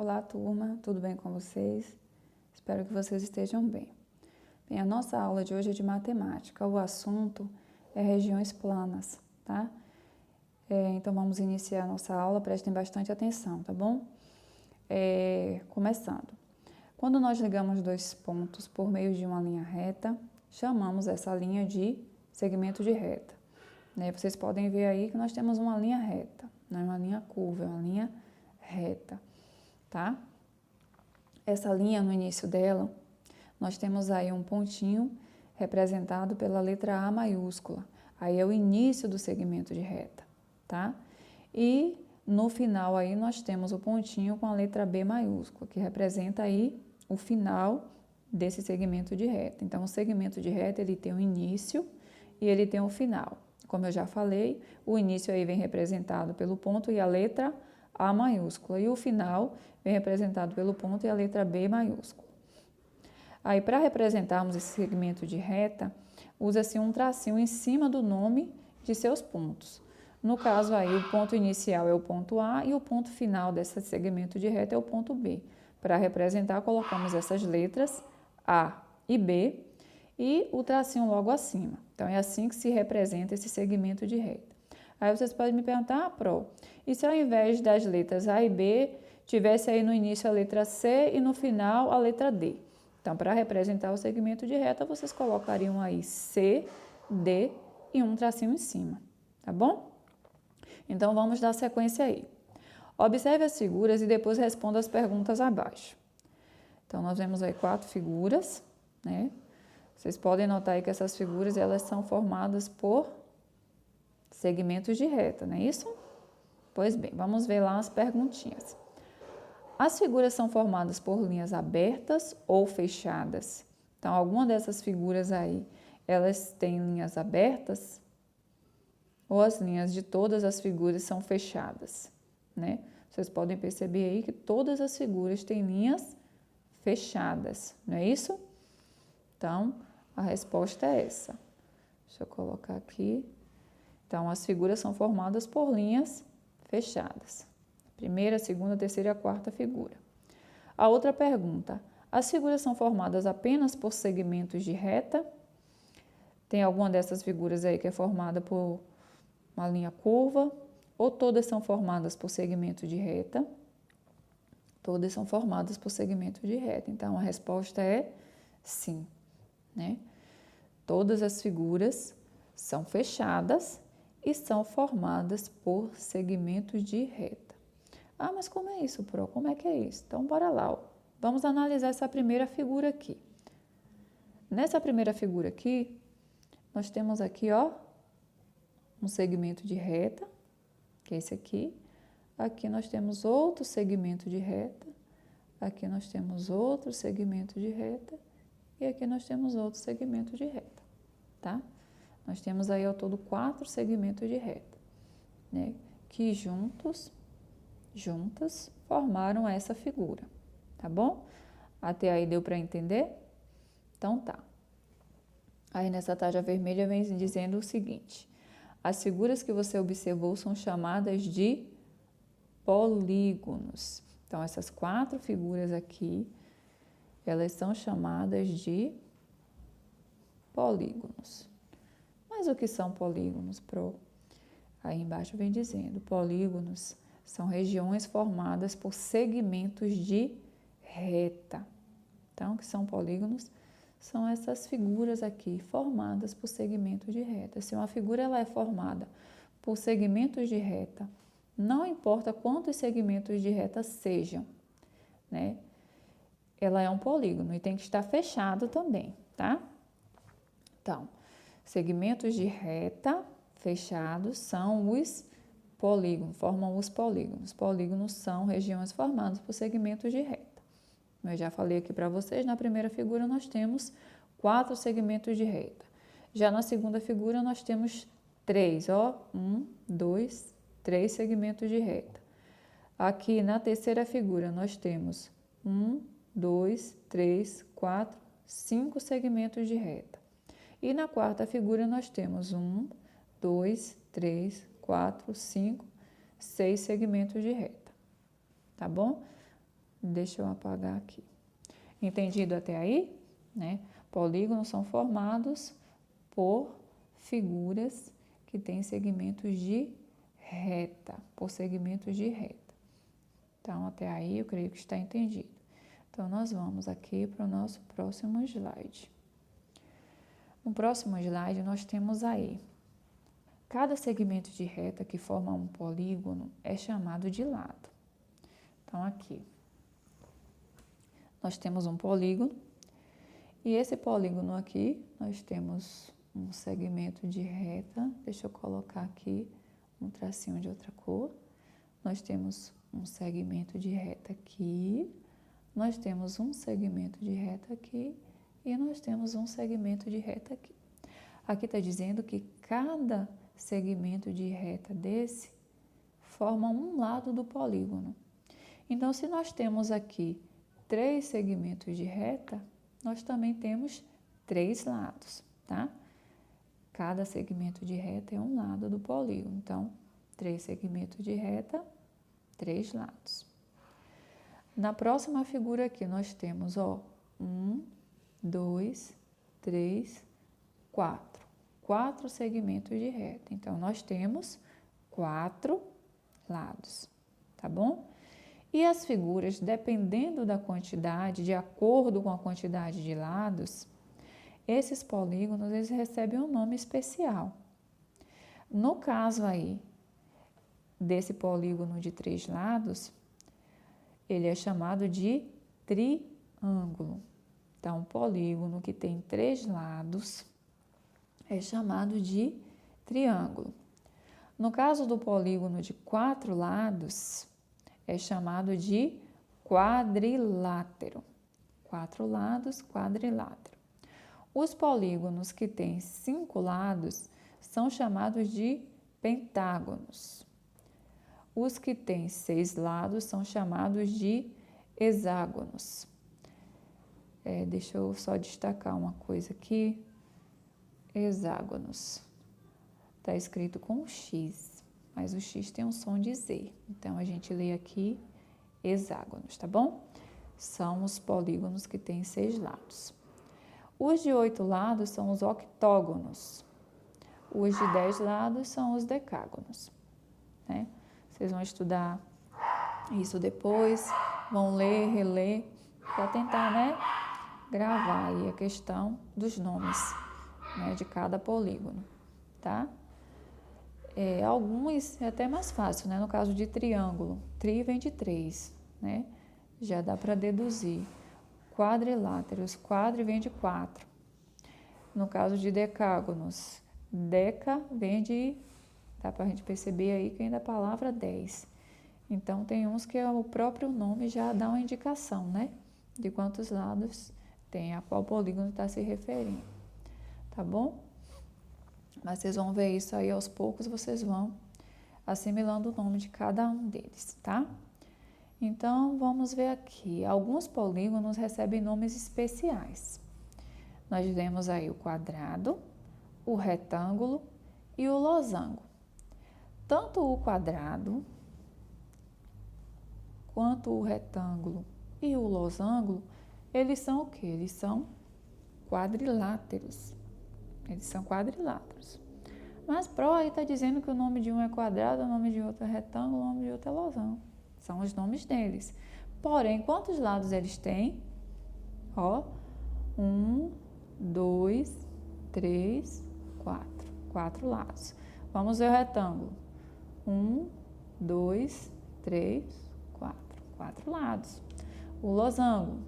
Olá, turma, tudo bem com vocês? Espero que vocês estejam bem. Bem, a nossa aula de hoje é de matemática. O assunto é regiões planas, tá? Então, vamos iniciar a nossa aula, prestem bastante atenção, tá bom? Começando. Quando nós ligamos dois pontos por meio de uma linha reta, chamamos essa linha de segmento de reta. Vocês podem ver aí que nós temos uma linha reta, não é uma linha curva, é uma linha reta, tá? Essa linha, no início dela, nós temos aí um pontinho representado pela letra A maiúscula. Aí é o início do segmento de reta, tá? E no final aí nós temos o pontinho com a letra B maiúscula, que representa aí o final desse segmento de reta. Então, o segmento de reta, ele tem um início e ele tem um final. Como eu já falei, o início aí vem representado pelo ponto e a letra A maiúscula, e o final vem representado pelo ponto e a letra B maiúscula. Aí, para representarmos esse segmento de reta, usa-se um tracinho em cima do nome de seus pontos. No caso aí, o ponto inicial é o ponto A e o ponto final desse segmento de reta é o ponto B. Para representar, colocamos essas letras A e B e o tracinho logo acima. Então, é assim que se representa esse segmento de reta. Aí vocês podem me perguntar, e se ao invés das letras A e B, tivesse aí no início a letra C e no final a letra D? Então, para representar o segmento de reta, vocês colocariam aí C, D e um tracinho em cima, tá bom? Então, vamos dar sequência aí. Observe as figuras e depois responda as perguntas abaixo. Então, nós vemos aí 4 figuras, né? Vocês podem notar aí que essas figuras, elas são formadas por segmentos de reta, não é isso? Pois bem, vamos ver lá as perguntinhas. As figuras são formadas por linhas abertas ou fechadas? Então, alguma dessas figuras aí, elas têm linhas abertas? Ou as linhas de todas as figuras são fechadas, né? Vocês podem perceber aí que todas as figuras têm linhas fechadas, não é isso? Então, a resposta é essa. Deixa eu colocar aqui. Então, as figuras são formadas por linhas fechadas. Primeira, segunda, terceira e a quarta figura. A outra pergunta: as figuras são formadas apenas por segmentos de reta? Tem alguma dessas figuras aí que é formada por uma linha curva? Ou todas são formadas por segmento de reta? Todas são formadas por segmento de reta. Então, a resposta é sim, né? Todas as figuras são fechadas e são formadas por segmentos de reta. Ah, mas como é isso, Pro? Como é que é isso? Então, bora lá. Vamos analisar essa primeira figura aqui. Nessa primeira figura aqui, nós temos aqui, um segmento de reta, que é esse aqui. Aqui nós temos outro segmento de reta. Aqui nós temos outro segmento de reta. E aqui nós temos outro segmento de reta, tá? Nós temos aí ao todo 4 segmentos de reta, né? Que juntas, formaram essa figura, tá bom? Até aí deu para entender? Então tá. Aí nessa tarja vermelha vem dizendo o seguinte: as figuras que você observou são chamadas de polígonos. Então, essas 4 figuras aqui, elas são chamadas de polígonos. Mas o que são polígonos, Pro? Aí embaixo vem dizendo: polígonos são regiões formadas por segmentos de reta. Então, o que são polígonos? São essas figuras aqui, formadas por segmentos de reta. Se uma figura ela é formada por segmentos de reta, não importa quantos segmentos de reta sejam, né? Ela é um polígono e tem que estar fechado também, tá? Então, segmentos de reta fechados são os polígonos, formam os polígonos. Polígonos são regiões formadas por segmentos de reta. Eu já falei aqui para vocês, na primeira figura nós temos 4 segmentos de reta. Já na segunda figura nós temos 3, 1, 2, 3 segmentos de reta. Aqui na terceira figura nós temos 1, 2, 3, 4, 5 segmentos de reta. E na quarta figura nós temos 1, 2, 3, 4, 5, 6 segmentos de reta. Tá bom? Deixa eu apagar aqui. Entendido até aí? Né? Polígonos são formados por figuras que têm segmentos de reta, por segmentos de reta. Então, até aí eu creio que está entendido. Então, nós vamos aqui para o nosso próximo slide. No próximo slide, nós temos aí, cada segmento de reta que forma um polígono é chamado de lado. Então, aqui, nós temos um polígono, e esse polígono aqui, nós temos um segmento de reta, deixa eu colocar aqui um tracinho de outra cor, nós temos um segmento de reta aqui, nós temos um segmento de reta aqui, e nós temos um segmento de reta aqui. Aqui está dizendo que cada segmento de reta desse forma um lado do polígono. Então, se nós temos aqui 3 segmentos de reta, nós também temos 3 lados, tá? Cada segmento de reta é um lado do polígono. Então, 3 segmentos de reta, 3 lados. Na próxima figura aqui, nós temos, 1, 2, 3, 4. 4 segmentos de reta. Então, nós temos 4 lados, tá bom? E as figuras, dependendo da quantidade, de acordo com a quantidade de lados, esses polígonos, eles recebem um nome especial. No caso aí, desse polígono de 3 lados, ele é chamado de triângulo. Então, um polígono que tem 3 lados é chamado de triângulo. No caso do polígono de 4 lados, é chamado de quadrilátero. 4 lados, quadrilátero. Os polígonos que têm 5 lados são chamados de pentágonos. Os que têm 6 lados são chamados de hexágonos. Deixa eu só destacar uma coisa aqui. Hexágonos. Está escrito com X, mas o X tem um som de Z. Então, a gente lê aqui hexágonos, tá bom? São os polígonos que têm 6 lados. Os de 8 lados são os octógonos. Os de 10 lados são os decágonos, né? Vocês vão estudar isso depois, vão ler, reler, para tentar, né, gravar aí a questão dos nomes, né, de cada polígono, tá? Alguns é até mais fácil, né? No caso de triângulo, tri vem de 3, né? Já dá para deduzir. Quadriláteros, quadri vem de 4. No caso de decágonos, deca vem de, dá para a gente perceber aí que vem da palavra 10. Então, tem uns que o próprio nome já dá uma indicação, né? De quantos lados tem, a qual polígono está se referindo, tá bom? Mas vocês vão ver isso aí aos poucos, vocês vão assimilando o nome de cada um deles, tá? Então, vamos ver aqui. Alguns polígonos recebem nomes especiais. Nós vemos aí o quadrado, o retângulo e o losango. Tanto o quadrado, quanto o retângulo e o losango, eles são o quê? Eles são quadriláteros. Eles são quadriláteros. Mas Pro aí está dizendo que o nome de um é quadrado, o nome de outro é retângulo, o nome de outro é losango. São os nomes deles. Porém, quantos lados eles têm? 1, 2, 3, 4. 4 lados. Vamos ver o retângulo. 1, 2, 3, 4. 4 lados. O losango.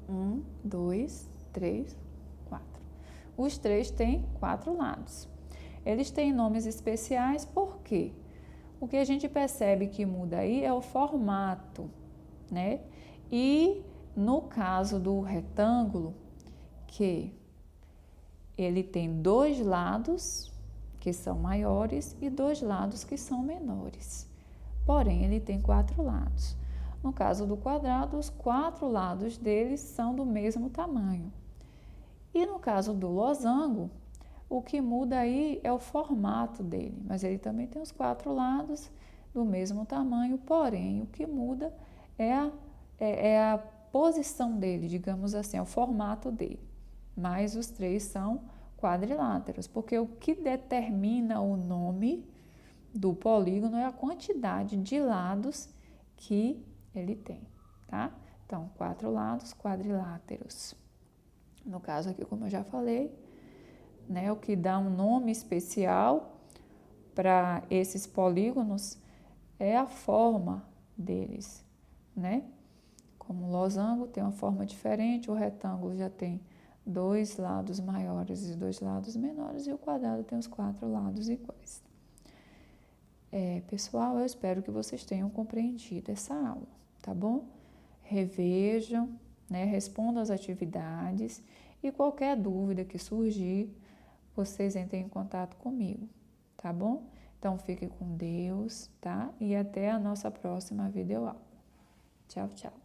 1, 2, 3, 4. Os 3 têm 4 lados. Eles têm nomes especiais por quê? O que a gente percebe que muda aí é o formato, né? E no caso do retângulo, que ele tem 2 lados que são maiores e 2 lados que são menores. Porém, ele tem 4 lados. No caso do quadrado, os 4 lados deles são do mesmo tamanho. E no caso do losango, o que muda aí é o formato dele, mas ele também tem os 4 lados do mesmo tamanho, porém, o que muda é a é a posição dele, digamos assim, é o formato dele. Mas os três são quadriláteros, porque o que determina o nome do polígono é a quantidade de lados que ele tem, tá? Então, 4 lados quadriláteros. No caso aqui, como eu já falei, né, o que dá um nome especial para esses polígonos é a forma deles, né? Como o losango tem uma forma diferente, o retângulo já tem 2 lados maiores e 2 lados menores, e o quadrado tem os 4 lados iguais. Pessoal, eu espero que vocês tenham compreendido essa aula, tá bom? Revejam, né? Respondam as atividades e qualquer dúvida que surgir, vocês entrem em contato comigo, tá bom? Então, fiquem com Deus, tá? E até a nossa próxima videoaula. Tchau, tchau.